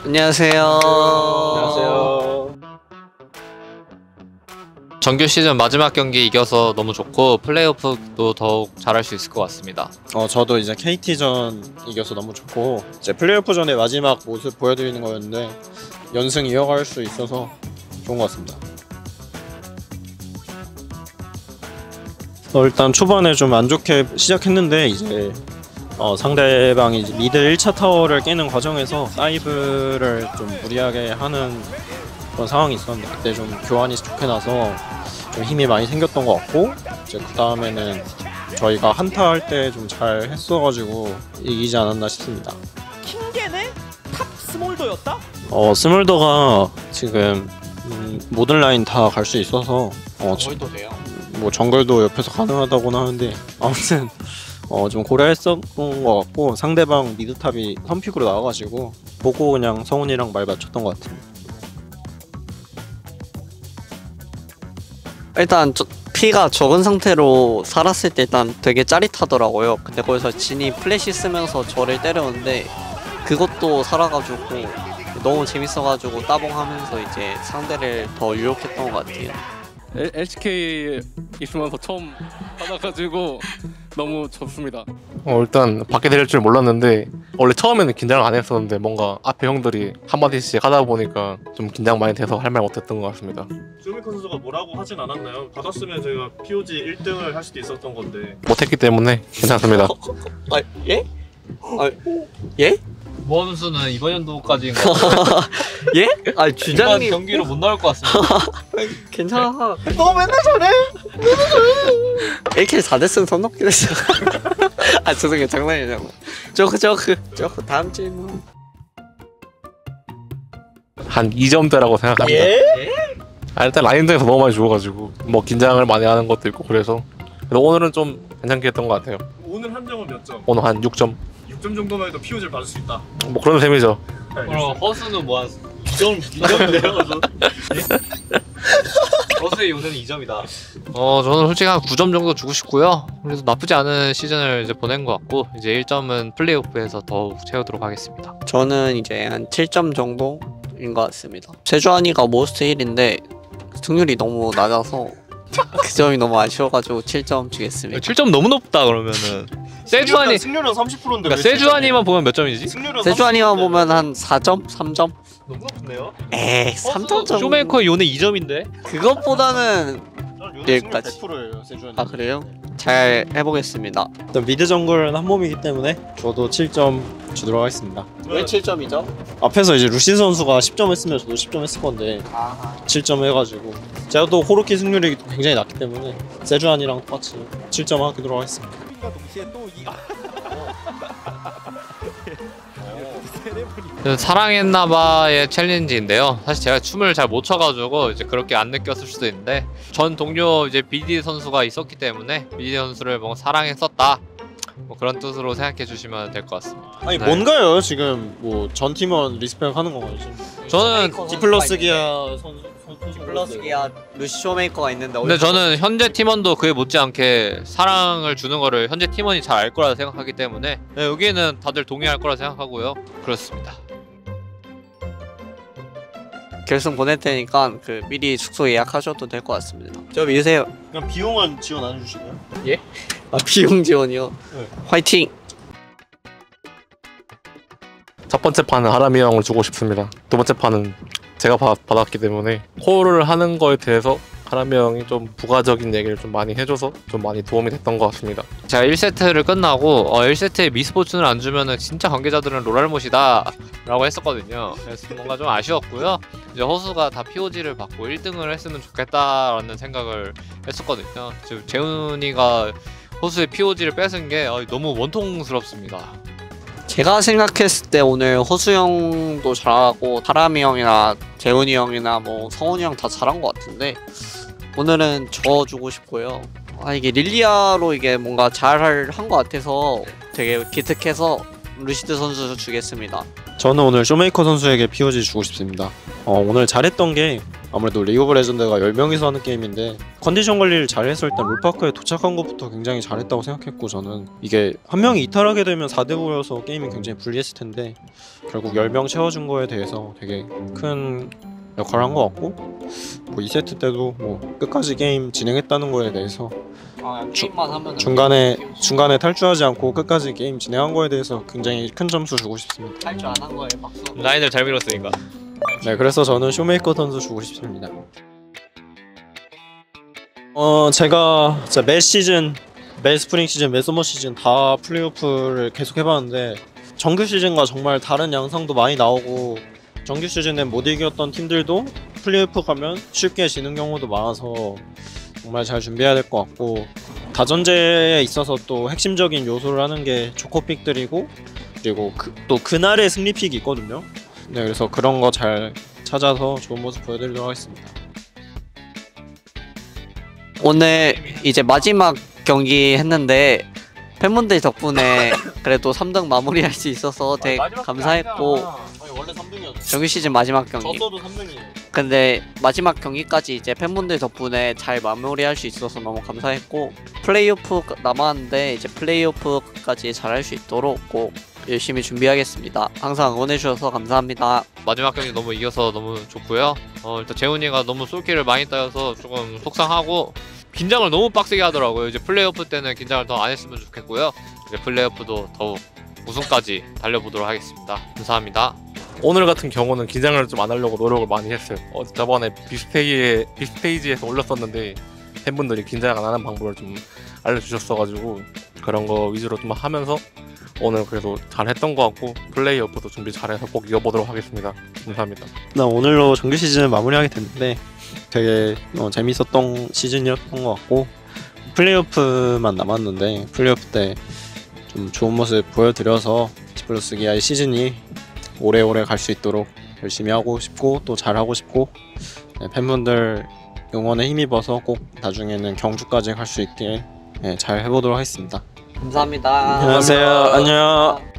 안녕하세요. 안녕하세요. 정규 시즌 마지막 경기 이겨서 너무 좋고 플레이오프도 더욱 잘할 수 있을 것 같습니다. 저도 이제 KT전 이겨서 너무 좋고 이제 플레이오프전의 마지막 모습 보여드리는 거였는데 연승 이어갈 수 있어서 좋은 것 같습니다. 일단 초반에 좀 안 좋게 시작했는데 이제 상대방이 이제 미드 1차 타워를 깨는 과정에서 다이브를 좀 무리하게 하는 그런 상황이 있었는데 그때 좀 교환이 좋게 나서 좀 힘이 많이 생겼던 것 같고 이제 그 다음에는 저희가 한타 할 때 좀 잘 했어가지고 이기지 않았나 싶습니다. 킹겐의 탑 스몰더였다? 스몰더가 지금 모든 라인 다 갈 수 있어서 거의도 돼요. 뭐 정글도 옆에서 가능하다고는 하는데 아무튼 좀 고려했었던 것 같고 상대방 미드탑이 선픽으로 나와가지고 보고 그냥 성훈이랑 말 맞췄던 것 같아요. 일단 피가 적은 상태로 살았을 때 일단 되게 짜릿하더라고요. 근데 거기서 진이 플래시 쓰면서 저를 때렸는데 그것도 살아가지고 너무 재밌어가지고 따봉하면서 이제 상대를 더 유혹했던 것 같아요. LCK 있으면서 처음 받아가지고 너무 좋습니다. 일단 받게 될 줄 몰랐는데 원래 처음에는 긴장을 안 했었는데 뭔가 앞에 형들이 한마디씩 하다 보니까 좀 긴장 많이 돼서 할 말 못했던 것 같습니다. 쇼메이커 선수가 뭐라고 하진 않았나요? 받았으면 저희가 POG 1등을 할 수도 있었던 건데. 못했기 때문에 괜찮습니다. 예? 예? 모험수는 이번 연도까지인 것 예? 주장님 경기로 못 나올 것 같습니다. 괜찮아. 너 맨날 잘해. 1킬 4대승 선 넘긴 했어. 죄송해요. 장난이냐고. 저그 다음 질문. 한 2점대라고 생각합니다. 일단 라인전에서 너무 많이 죽어가지고 뭐 긴장을 많이 하는 것도 있고 그래서 오늘은 좀 괜찮게 했던 것 같아요. 오늘 한정은 몇 점? 오늘 한 6점? 6점 정도만 해도 POG를 받을 수 있다. 뭐 그런 셈이죠. 그럼 허수는 뭐한 2점인데요? 허수의 요새는 2점이다. 저는 솔직히 한 9점 정도 주고 싶고요. 그래서 나쁘지 않은 시즌을 이제 보낸 것 같고 이제 1점은 플레이오프에서 더욱 채우도록 하겠습니다. 저는 이제 한 7점 정도인 것 같습니다. 세주환이가 모스트 1인데 승률이 너무 낮아서 그 점이 너무 아쉬워가지고 7점 주겠습니다. 7점 너무 높다 그러면은. 세주환이 승률은 30%인데. 그러니까 세주환이만 보면 몇 점이지? 세주환이만 보면 한 4점? 3점? 너무 높네요. 에이 3점 정도. 쇼메이커의 요네 2점인데? 그것보다는 여기까지. 100%예요 세주환이. 그래요? 잘 해보겠습니다. 일단 미드 정글은 한 몸이기 때문에 저도 7점 주도록 하겠습니다. 왜 7점이죠? 앞에서 이제 루시 선수가 10점 했으면 저도 10점 했을 건데 7점 해가지고 제가 또 호로키 승률이 굉장히 낮기 때문에 세주안이랑 똑같이 7점 하도록 하겠습니다. 동시에 또 사랑했나봐의 챌린지인데요. 사실 제가 춤을 잘 못 춰가지고 이제 그렇게 안 느꼈을 수도 있는데 전 동료 이제 BD 선수가 있었기 때문에 BD 선수를 뭔가 사랑했었다. 뭐 그런 뜻으로 생각해 주시면 될 것 같습니다. 아니 네. 뭔가요 지금 뭐 전 팀원 리스펙 하는 건가요 지금? 저는 디플러스 기아 선수 플러스 기아 루시 쇼메이커가 있는데 근데 저는 현재 팀원도 그에 못지않게 사랑을 주는 거를 현재 팀원이 잘 알 거라 생각하기 때문에 네, 여기에는 다들 동의할 거라 생각하고요. 그렇습니다. 결승 보낼 테니까 미리 숙소 예약하셔도 될 것 같습니다. 저 믿으세요. 그럼 비용은 지원 안 해주시나요? 비용 지원이요? 네. 화이팅! 첫 번째 판은 하람이 형을 주고 싶습니다. 두 번째 판은 제가 받았기 때문에 콜을 하는 거에 대해서 하람이 형이 좀 부가적인 얘기를 좀 많이 해줘서 좀 많이 도움이 됐던 것 같습니다. 제가 1세트를 끝나고 1세트에 미스포츠를 안 주면은 진짜 관계자들은 로랄못이다 라고 했었거든요. 그래서 뭔가 좀 아쉬웠고요. 이제 허수가 다 POG를 받고 1등을 했으면 좋겠다라는 생각을 했었거든요. 지금 재훈이가 허수의 POG를 뺏은 게 너무 원통스럽습니다. 제가 생각했을 때 오늘 허수 형도 잘하고 타라미 형이나 재훈이 형이나 뭐 성훈이 형 다 잘한 것 같은데 오늘은 저 주고 싶고요. 이게 릴리아로 이게 뭔가 잘 한 것 같아서 되게 기특해서 루시드 선수 주겠습니다. 저는 오늘 쇼메이커 선수에게 POG 주고 싶습니다. 오늘 잘했던 게 아무래도 리그 오브 레전드가 10명이서 하는 게임인데 컨디션 관리를 잘해서 일단 롤파크에 도착한 것부터 굉장히 잘했다고 생각했고, 저는 이게 한 명이 이탈하게 되면 4대 5여서 게임이 굉장히 불리했을 텐데 결국 10명 채워준 거에 대해서 되게 큰 역할을 한 것 같고, 뭐 2세트 때도 뭐 끝까지 게임 진행했다는 거에 대해서 게임만 하면 중간에 탈주하지 않고 끝까지 게임 진행한 거에 대해서 굉장히 큰 점수 주고 싶습니다. 탈주 안 한 거에 박수. 라인을 잘 밀었으니까. 네, 그래서 저는 쇼메이커 선수 주고 싶습니다. 제가 진짜 매 시즌, 매 스프링 시즌, 매 서머 시즌 다 플레이오프를 계속 해봤는데 정규 시즌과 정말 다른 양상도 많이 나오고, 정규 시즌에 못 이겼던 팀들도 플레이오프 가면 쉽게 지는 경우도 많아서 정말 잘 준비해야 될 것 같고, 다전제에 있어서 또 핵심적인 요소를 하는 게 조커픽들이고, 그리고 또 그날의 승리픽이 있거든요. 네, 그래서 그런 거 잘 찾아서 좋은 모습 보여드리도록 하겠습니다. 오늘 이제 마지막 경기 했는데 팬분들 덕분에 그래도 3등 마무리할 수 있어서 되게 감사했고, 원래 3등이었죠. 정규 시즌 마지막 경기. 졌어도 3등이에요. 근데 마지막 경기까지 이제 팬분들 덕분에 잘 마무리할 수 있어서 너무 감사했고, 플레이오프 남았는데 이제 플레이오프까지 잘할 수 있도록 꼭 열심히 준비하겠습니다. 항상 응원해주셔서 감사합니다. 마지막 경기 너무 이겨서 너무 좋고요. 일단 재훈이가 너무 쏠킬을 많이 따여서 조금 속상하고, 긴장을 너무 빡세게 하더라고요. 이제 플레이오프 때는 긴장을 더 안 했으면 좋겠고요. 이제 플레이오프도 더욱 우승까지 달려보도록 하겠습니다. 감사합니다. 오늘 같은 경우는 긴장을 좀 안 하려고 노력을 많이 했어요. 저번에 빅스테이지에서 올렸었는데 팬분들이 긴장 안 하는 방법을 좀 알려주셨어가지고 그런 거 위주로 좀 하면서 오늘 그래도 잘했던 것 같고, 플레이오프도 준비 잘해서 꼭 이겨보도록 하겠습니다. 감사합니다. 나 오늘로 정규 시즌을 마무리하게 됐는데 되게 재밌었던 시즌이었던 것 같고, 플레이오프만 남았는데 플레이오프 때 좀 좋은 모습 보여드려서 디플러스 기아의 시즌이 오래오래 갈 수 있도록 열심히 하고 싶고 또 잘하고 싶고, 네, 팬분들 응원에 힘입어서 꼭 나중에는 경주까지 갈 수 있게 잘 해보도록 하겠습니다. 감사합니다. 안녕하세요. 안녕.